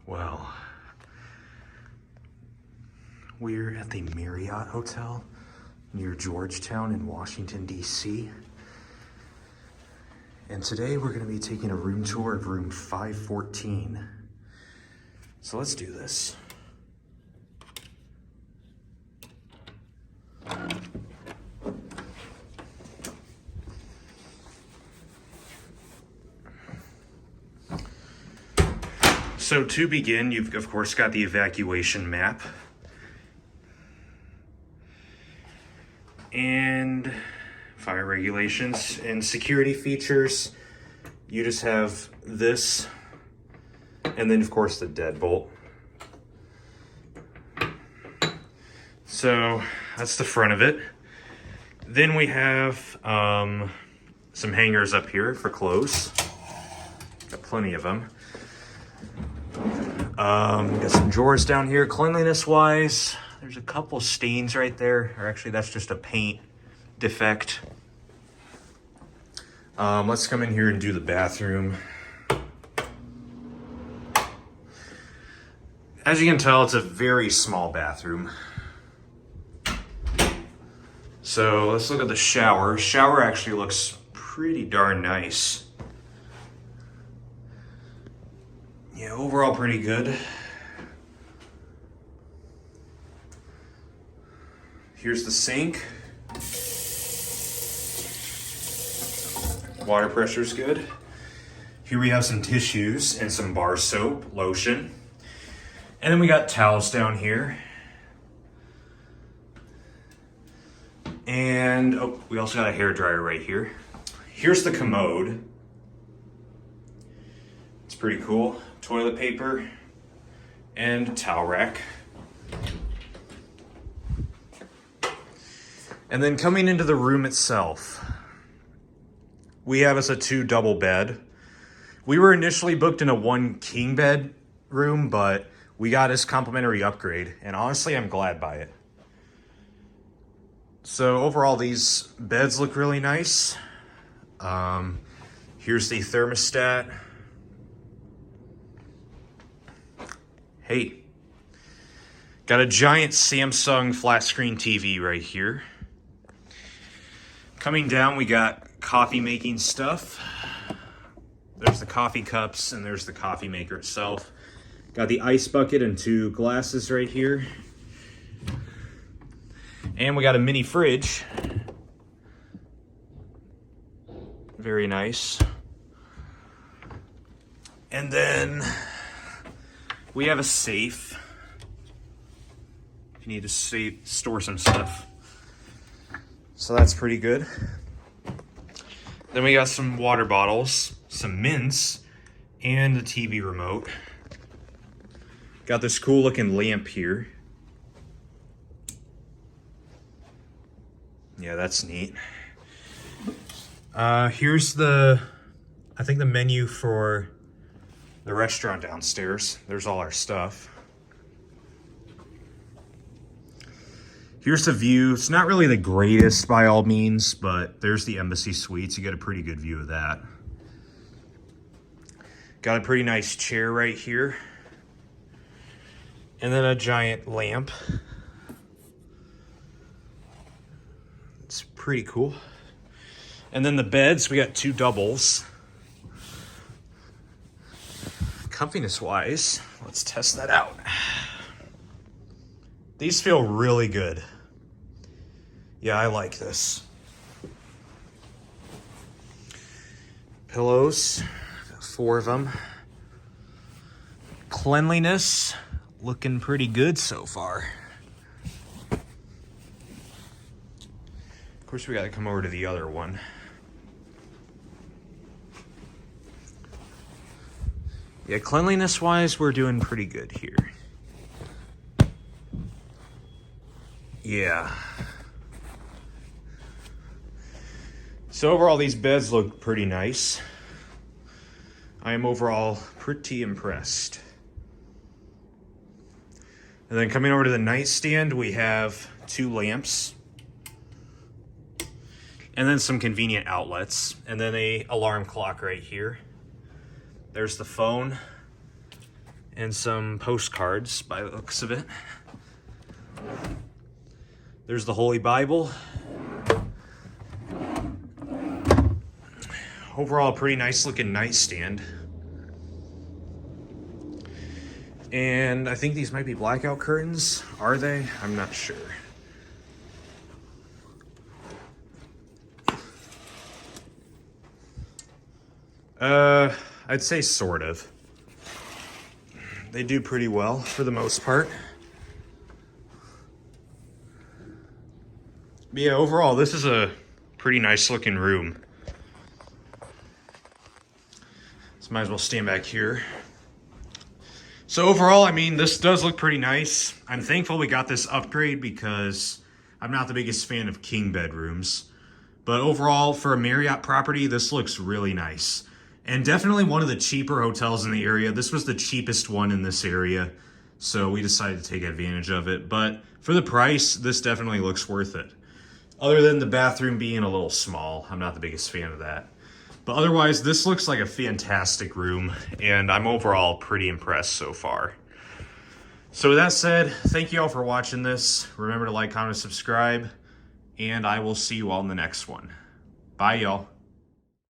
Well, we're at the Marriott Hotel near Georgetown in Washington, D.C. And today we're going to be taking a room tour of room 514. So let's do this. So to begin, you've of course got the evacuation map. And fire regulations and security features. You just have this, and then of course the deadbolt. So that's the front of it. Then we have some hangers up here for clothes. Got plenty of them. Got some drawers down here. Cleanliness wise, there's a couple stains right there, or actually that's just a paint defect. Let's come in here and do the bathroom. As you can tell, it's a very small bathroom. So let's look at the shower. Shower actually looks pretty darn nice. Yeah, overall pretty good. Here's the sink. Water pressure's good. Here we have some tissues and some bar soap, lotion. And then we got towels down here. And oh, we also got a hairdryer right here. Here's the commode. It's pretty cool. Toilet paper and towel rack. And then coming into the room itself, we have us a 2 double bed. We were initially booked in a 1 king bed room, but we got this complimentary upgrade, and honestly, I'm glad by it. So overall, these beds look really nice. Here's the thermostat. Hey, got a giant Samsung flat screen TV right here. Coming down, we got coffee making stuff. There's the coffee cups and there's the coffee maker itself. Got the ice bucket and 2 glasses right here. And we got a mini fridge. Very nice. And then we have a safe. If you need to store some stuff. So that's pretty good. Then we got some water bottles, some mints, and a TV remote. Got this cool looking lamp here. Yeah, that's neat. Here's I think the menu for the restaurant downstairs. There's all our stuff. Here's the view. It's not really the greatest by all means, but there's the Embassy Suites. You get a pretty good view of that. Got a pretty nice chair right here. And then a giant lamp. It's pretty cool. And then the beds, we got 2 doubles. Comfiness wise, let's test that out. These feel really good. Yeah, I like this. Pillows, got 4 of them. Cleanliness, looking pretty good so far. Of course, we gotta come over to the other one. Yeah, cleanliness-wise, we're doing pretty good here. Yeah. So overall, these beds look pretty nice. I am overall pretty impressed. And then coming over to the nightstand, we have 2 lamps. And then some convenient outlets. And then a alarm clock right here. There's the phone. and some postcards by the looks of it. There's the Holy Bible. Overall, a pretty nice looking nightstand. And I think these might be blackout curtains. Are they? I'm not sure. I'd say sort of. They do pretty well for the most part. But yeah, overall, this is a pretty nice looking room. So might as well stand back here. So overall, I mean, this does look pretty nice. I'm thankful we got this upgrade because I'm not the biggest fan of king bedrooms. But overall, for a Marriott property, this looks really nice. And definitely one of the cheaper hotels in the area. This was the cheapest one in this area, so we decided to take advantage of it. But for the price, this definitely looks worth it. Other than the bathroom being a little small. I'm not the biggest fan of that. But otherwise, this looks like a fantastic room, and I'm overall pretty impressed so far. So with that said, thank you all for watching this. Remember to like, comment, subscribe, and I will see you all in the next one. Bye, y'all.